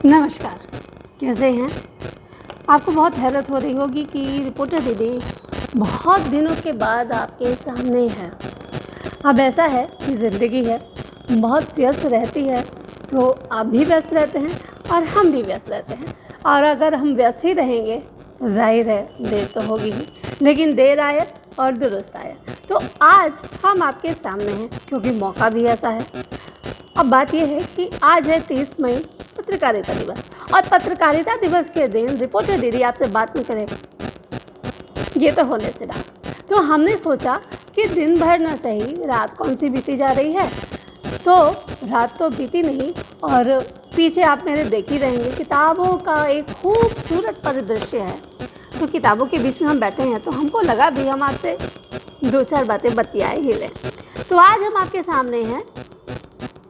नमस्कार, कैसे हैं? आपको बहुत हैरत हो रही होगी कि रिपोर्टर दीदी बहुत दिनों के बाद आपके सामने है। अब ऐसा है कि ज़िंदगी है, बहुत व्यस्त रहती है, तो आप भी व्यस्त रहते हैं और हम भी व्यस्त रहते हैं। और अगर हम व्यस्त ही रहेंगे तो जाहिर है देर तो होगी ही, लेकिन देर आए और दुरुस्त आए। तो आज हम आपके सामने हैं क्योंकि मौका भी ऐसा है। अब बात यह है कि आज है 30 मई पत्रकारिता दिवस, और पत्रकारिता दिवस के दिन रिपोर्टर दीदी आपसे बात नहीं करे, ये तो होने से रहा। तो हमने सोचा कि दिन भर न सही रात कौन सी बीती जा रही है, तो रात तो बीती नहीं और पीछे आप मेरे देख ही रहेंगे किताबों का एक खूबसूरत परिदृश्य है। तो किताबों के बीच में हम बैठे हैं तो हमको लगा भी हम आपसे दो चार बातें बतियाए ही लें। तो आज हम आपके सामने हैं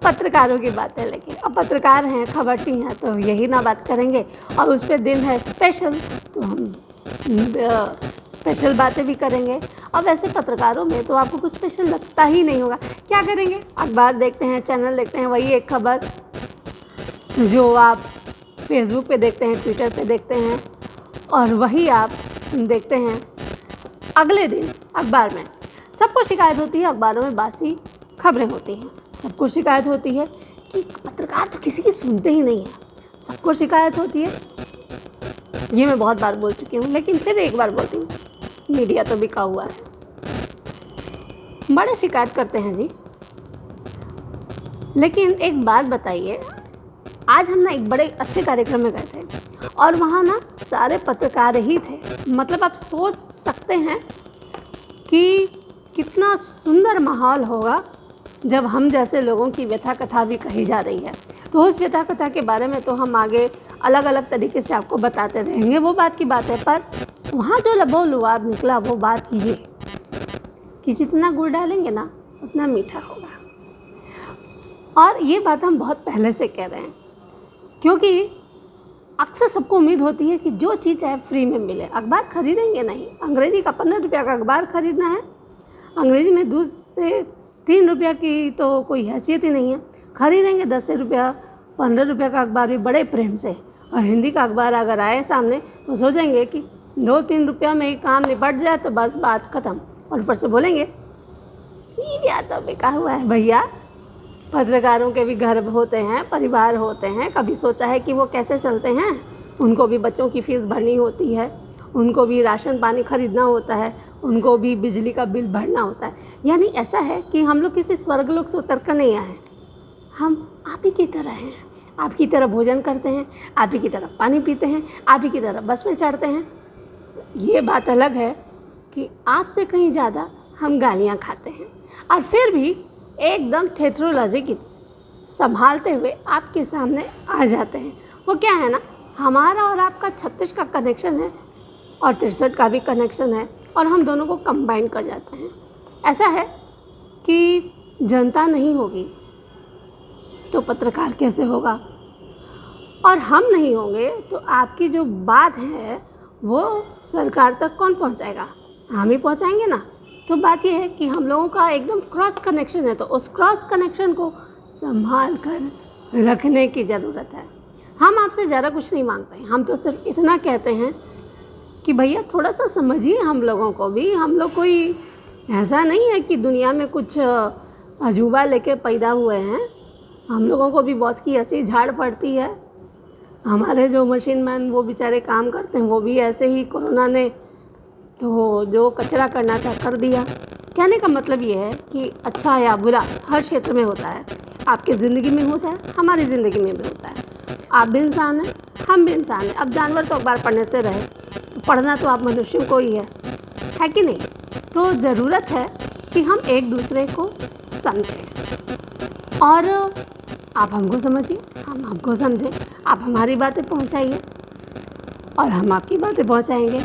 पत्रकारों की बातें लेके। अब पत्रकार हैं, खबरची हैं, तो यही ना बात करेंगे। और उस पर दिन है स्पेशल, तो हम स्पेशल बातें भी करेंगे। अब वैसे पत्रकारों में तो आपको कुछ स्पेशल लगता ही नहीं होगा। क्या करेंगे? अखबार देखते हैं, चैनल देखते हैं, वही एक खबर जो आप फेसबुक पे देखते हैं, ट्विटर पे देखते हैं, और वही आप देखते हैं अगले दिन अखबार में। सबको शिकायत होती है अखबारों में बासी खबरें होती हैं। सबको शिकायत होती है कि पत्रकार तो किसी की सुनते ही नहीं है। सबको शिकायत होती है, ये मैं बहुत बार बोल चुकी हूँ, लेकिन फिर एक बार बोलती हूँ, मीडिया तो बिका हुआ है। बड़े शिकायत करते हैं जी। लेकिन एक बात बताइए, आज हम ना एक बड़े अच्छे कार्यक्रम में गए थे और वहाँ ना सारे पत्रकार ही थे। मतलब आप सोच सकते हैं कि कितना सुंदर माहौल होगा जब हम जैसे लोगों की व्यथा कथा भी कही जा रही है। तो उस व्यथा कथा के बारे में तो हम आगे अलग अलग तरीके से आपको बताते रहेंगे, वो बात की बात है। पर वहाँ जो लबोलुआब निकला वो बात ये कि जितना गुड़ डालेंगे ना उतना मीठा होगा। और ये बात हम बहुत पहले से कह रहे हैं, क्योंकि अक्सर सबको उम्मीद होती है कि जो चीज़ चाहे फ्री में मिले। अखबार खरीदेंगे नहीं, अंग्रेजी का 15 रुपया का अखबार खरीदना है, अंग्रेजी में 2 से 3 रुपया की तो कोई हैसियत ही नहीं है। खरीदेंगे 10 रुपया 15 रुपया का अखबार भी बड़े प्रेम से। और हिंदी का अखबार अगर आए सामने तो सोचेंगे कि 2-3 रुपया में ही काम निपट जाए तो बस बात ख़त्म। और ऊपर से बोलेंगे मीडिया तो बिका हुआ है। भैया, पत्रकारों के भी घर होते हैं, परिवार होते हैं। कभी सोचा है कि वो कैसे चलते हैं? उनको भी बच्चों की फीस भरनी होती है, उनको भी राशन पानी खरीदना होता है, उनको भी बिजली का बिल भरना होता है। यानी ऐसा है कि हम लोग किसी स्वर्गलोक से उतर कर नहीं आए, हम आप ही की तरह हैं। आप की तरह भोजन करते हैं, आप ही की तरह पानी पीते हैं, आप ही की तरह बस में चढ़ते हैं। ये बात अलग है कि आपसे कहीं ज़्यादा हम गालियाँ खाते हैं और फिर भी एकदम थेट्रोलॉजी की संभालते हुए आपके सामने आ जाते हैं। वो क्या है ना, हमारा और आपका 36 का कनेक्शन है और 63 का भी कनेक्शन है, और हम दोनों को कंबाइन कर जाते हैं। ऐसा है कि जनता नहीं होगी तो पत्रकार कैसे होगा, और हम नहीं होंगे तो आपकी जो बात है वो सरकार तक कौन पहुंचाएगा? हम ही पहुंचाएंगे ना। तो बात यह है कि हम लोगों का एकदम क्रॉस कनेक्शन है, तो उस क्रॉस कनेक्शन को संभाल कर रखने की ज़रूरत है। हम आपसे ज़्यादा कुछ नहीं मांगते हैं, हम तो सिर्फ इतना कहते हैं कि भैया थोड़ा सा समझिए हम लोगों को भी। हम लोग कोई ऐसा नहीं है कि दुनिया में कुछ अजूबा लेके पैदा हुए हैं। हम लोगों को भी बॉस की ऐसी झाड़ पड़ती है। हमारे जो मशीन मैन वो बेचारे काम करते हैं, वो भी ऐसे ही कोरोना ने तो जो कचरा करना था कर दिया। कहने का मतलब ये है कि अच्छा या बुरा हर क्षेत्र में होता है। आपकी ज़िंदगी में होता है, हमारी ज़िंदगी में भी होता है। आप भी इंसान हैं, हम भी इंसान हैं। अब जानवर तो अखबार पढ़ने से रहे, तो पढ़ना तो आप मनुष्यों को ही है कि नहीं? तो ज़रूरत है कि हम एक दूसरे को समझें, और आप हमको समझिए, हम हमको समझें। आप हमारी बातें पहुंचाइए और हम आपकी बातें पहुंचाएंगे,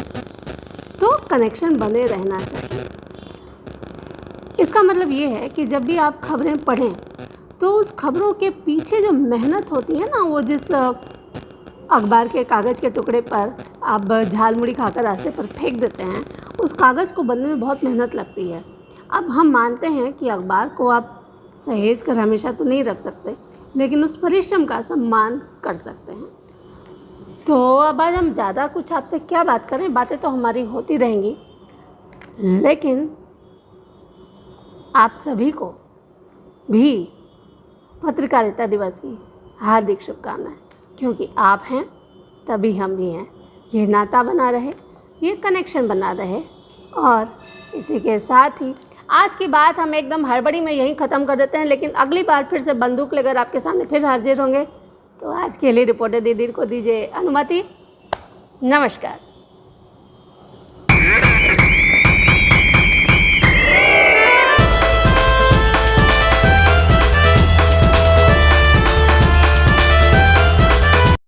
तो कनेक्शन बने रहना चाहिए। इसका मतलब ये है कि जब भी आप खबरें पढ़ें तो उस खबरों के पीछे जो मेहनत होती है ना, वो जिस अखबार के कागज़ के टुकड़े पर आप झाल मुड़ी खाकर रास्ते पर फेंक देते हैं, उस कागज़ को बनने में बहुत मेहनत लगती है। अब हम मानते हैं कि अखबार को आप सहेज कर हमेशा तो नहीं रख सकते, लेकिन उस परिश्रम का सम्मान कर सकते हैं। तो अब आज हम ज़्यादा कुछ आपसे क्या बात करें, बातें तो हमारी होती रहेंगी, लेकिन आप सभी को भी पत्रकारिता दिवस की हार्दिक शुभकामनाएं, क्योंकि आप हैं तभी हम भी हैं। ये नाता बना रहे, ये कनेक्शन बना रहे। और इसी के साथ ही आज की बात हम एकदम हड़बड़ी में यहीं ख़त्म कर देते हैं, लेकिन अगली बार फिर से बंदूक लेकर आपके सामने फिर हाजिर होंगे। तो आज के लिए रिपोर्टर दीदी को दीजिए अनुमति। नमस्कार।